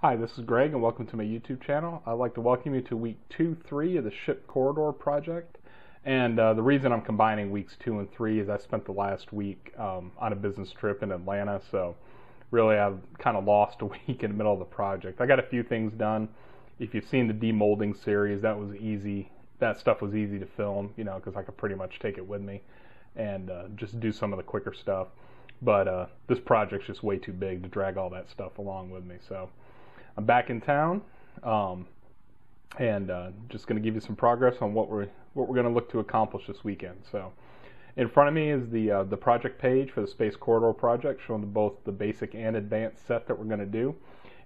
Hi, this is Greg and welcome to my YouTube channel. I'd like to welcome you to week 2-3 of the ship corridor project. And the reason I'm combining weeks 2 and 3 is I spent the last week on a business trip in Atlanta, so really I've kind of lost a week in the middle of the project. I got a few things done. If you've seen the demolding series, that was easy. That stuff was easy to film, you know, because I could pretty much take it with me and just do some of the quicker stuff. But this project's just way too big to drag all that stuff along with me, so I'm back in town, and just going to give you some progress on what we're going to look to accomplish this weekend. So, in front of me is the project page for the Space Corridor project, showing both the basic and advanced set that we're going to do.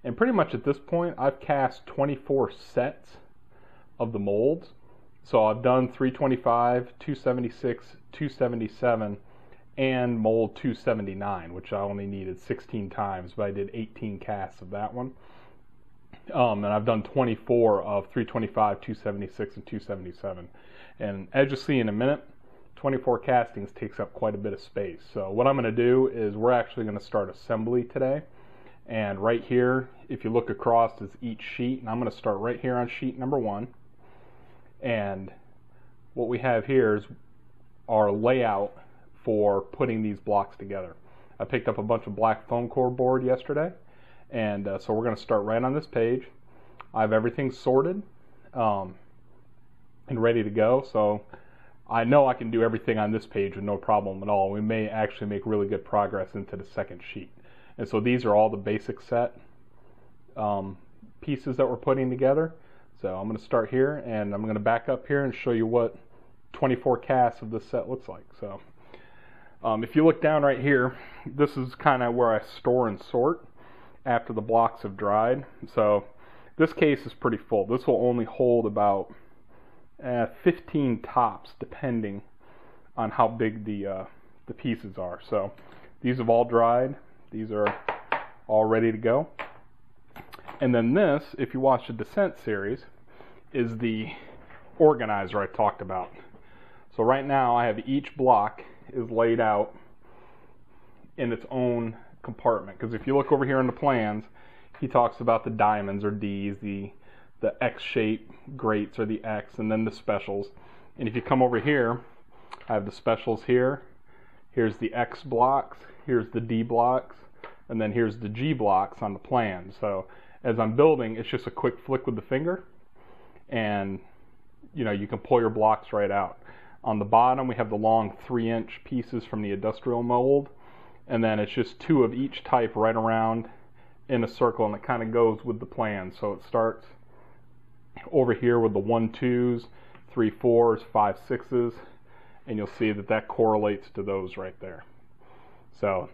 And pretty much at this point, I've cast 24 sets of the molds. So I've done 325, 276, 277, and mold 279, which I only needed 16 times, but I did 18 casts of that one. And I've done 24 of 325, 276, and 277. And as you'll see in a minute, 24 castings takes up quite a bit of space. So what I'm going to do is we're actually going to start assembly today. And right here, if you look across, is each sheet. And I'm going to start right here on sheet number 1. And what we have here is our layout for putting these blocks together. I picked up a bunch of black foam core board yesterday. And so we're going to start right on this page. I have everything sorted and ready to go. So I know I can do everything on this page with no problem at all. We may actually make really good progress into the second sheet. And so these are all the basic set pieces that we're putting together. So I'm going to start here, and I'm going to back up here and show you what 24 casts of this set looks like. So if you look down right here, this is kind of where I store and sort after the blocks have dried. So this case is pretty full. This will only hold about 15 tops, depending on how big the pieces are. So these have all dried. These are all ready to go. And then this, if you watch the Descent series, is the organizer I talked about. So right now I have each block is laid out in its own compartment, because if you look over here in the plans, he talks about the diamonds or D's, the X-shape grates or the X, and then the specials. And if you come over here, I have the specials here. Here's the X blocks, here's the D blocks, and then here's the G blocks on the plan. So as I'm building, it's just a quick flick with the finger, and you know, you can pull your blocks right out. On the bottom, we have the long 3-inch pieces from the industrial mold, and then it's just 2 of each type right around in a circle, and it kind of goes with the plan. So it starts over here with the 1 2s, 3 4s, 5 6s, and you'll see that that correlates to those right there. So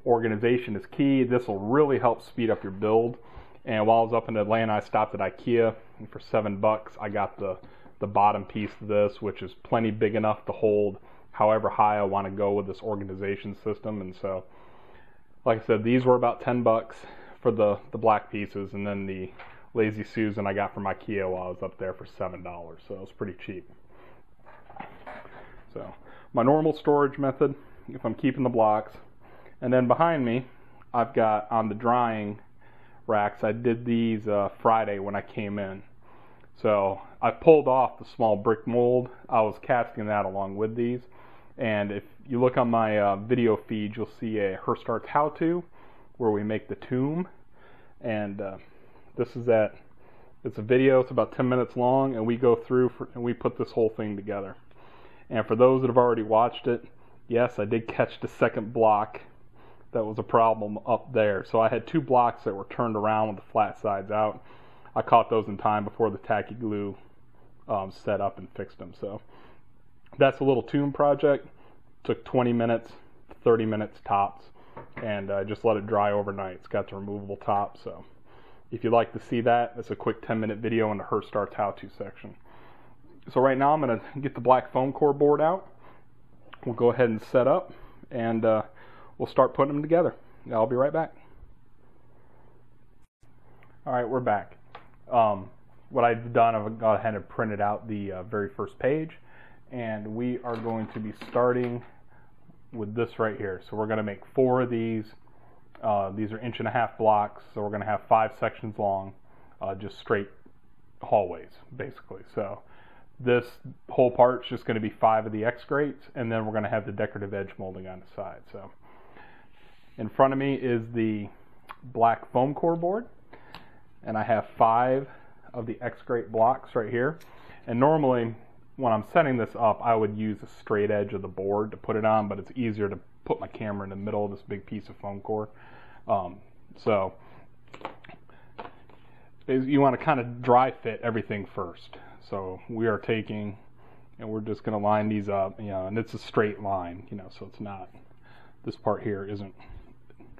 organization is key. This will really help speed up your build. And while I was up in Atlanta, I stopped at IKEA, and for $7 I got the bottom piece of this, which is plenty big enough to hold however high I want to go with this organization system. And so, like I said, these were about $10 for the black pieces, and then the Lazy Susan I got from IKEA while I was up there for $7, so it was pretty cheap. So my normal storage method, if I'm keeping the blocks, and then behind me I've got on the drying racks, I did these Friday when I came in. So I pulled off the small brick mold. I was casting that along with these. And if you look on my video feed, you'll see a Hirst how-to where we make the tomb. And this is that. It's a video. It's about 10 minutes long, and we go through and we put this whole thing together. And for those that have already watched it, yes, I did catch the second block that was a problem up there. So I had 2 blocks that were turned around with the flat sides out. I caught those in time before the tacky glue set up and fixed them. So that's a little tomb project. Took 20 minutes, 30 minutes tops, and just let it dry overnight. It's got the removable top. So if you'd like to see that, it's a quick 10-minute video in the Hirst how-to section. So right now I'm going to get the black foam core board out. We'll go ahead and set up, and we'll start putting them together. I'll be right back. All right, we're back. What I've done, I've gone ahead and printed out the very first page, and we are going to be starting with this right here. So we're going to make 4 of these These are 1.5-inch blocks, so we're going to have 5 sections long, just straight hallways, basically. So this whole part's just going to be 5 of the X grates, and then we're going to have the decorative edge molding on the side. So in front of me is the black foam core board, and I have 5 of the X grate blocks right here. And normally when I'm setting this up, I would use the straight edge of the board to put it on, but it's easier to put my camera in the middle of this big piece of foam core. So you want to kind of dry fit everything first. So we are taking, and we're just going to line these up, and it's a straight line, so it's not, this part here isn't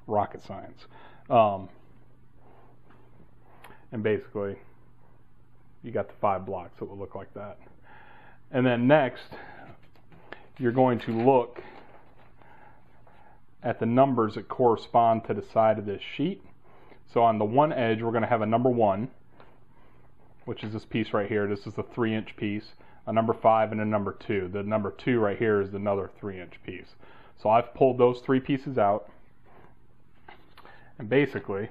rocket science. And basically, you got the 5 blocks that will look like that. And then next, you're going to look at the numbers that correspond to the side of this sheet. So on the one edge, we're going to have a number 1, which is this piece right here. This is the 3-inch piece, a number 5, and a number 2. The number 2 right here is another 3-inch piece. So I've pulled those 3 pieces out. And basically,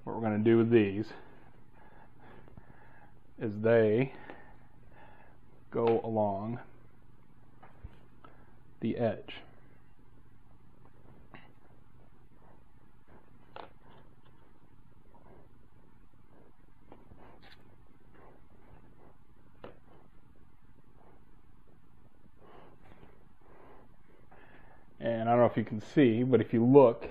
what we're going to do with these is they go along the edge. And I don't know if you can see, but if you look,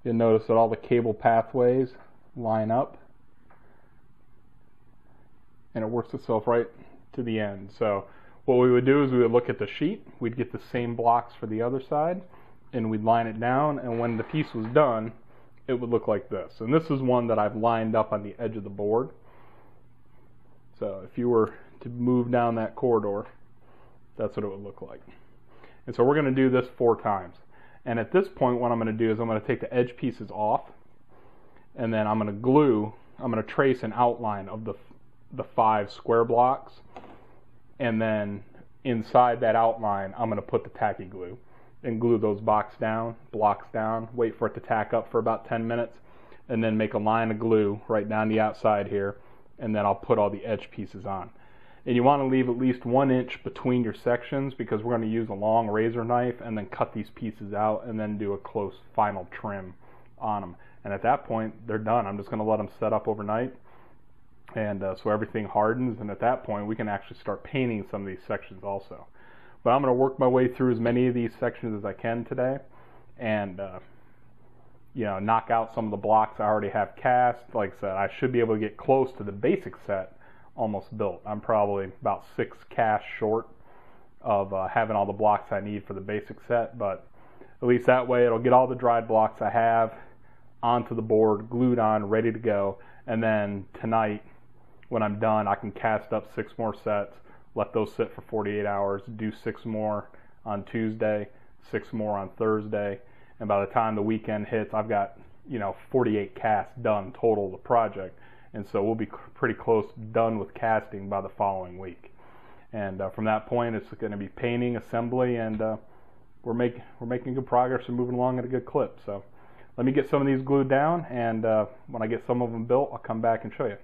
you'll notice that all the cable pathways line up, and it works itself right to the end. So what we would do is we would look at the sheet, we'd get the same blocks for the other side, and we'd line it down, and when the piece was done, it would look like this. And this is one that I've lined up on the edge of the board. So if you were to move down that corridor, that's what it would look like. And so we're going to do this 4 times. And at this point, what I'm going to do is I'm going to take the edge pieces off, and then I'm going to trace an outline of the 5 square blocks, and then inside that outline, I'm going to put the tacky glue and glue those blocks down, wait for it to tack up for about 10 minutes, and then make a line of glue right down the outside here, and then I'll put all the edge pieces on. And you want to leave at least 1 inch between your sections, because we're going to use a long razor knife and then cut these pieces out and then do a close final trim on them. And at that point, they're done. I'm just going to let them set up overnight, and so everything hardens, and at that point we can actually start painting some of these sections also. But I'm going to work my way through as many of these sections as I can today, and knock out some of the blocks I already have cast. Like I said, I should be able to get close to the basic set almost built. I'm probably about 6 casts short of having all the blocks I need for the basic set, but at least that way it'll get all the dried blocks I have onto the board, glued on, ready to go. And then tonight, when I'm done, I can cast up 6 more sets, let those sit for 48 hours, do 6 more on Tuesday, 6 more on Thursday, and by the time the weekend hits, I've got 48 casts done total of the project. And so we'll be pretty close done with casting by the following week. And from that point, it's going to be painting, assembly, and we're making good progress and moving along at a good clip. So let me get some of these glued down, and when I get some of them built, I'll come back and show you.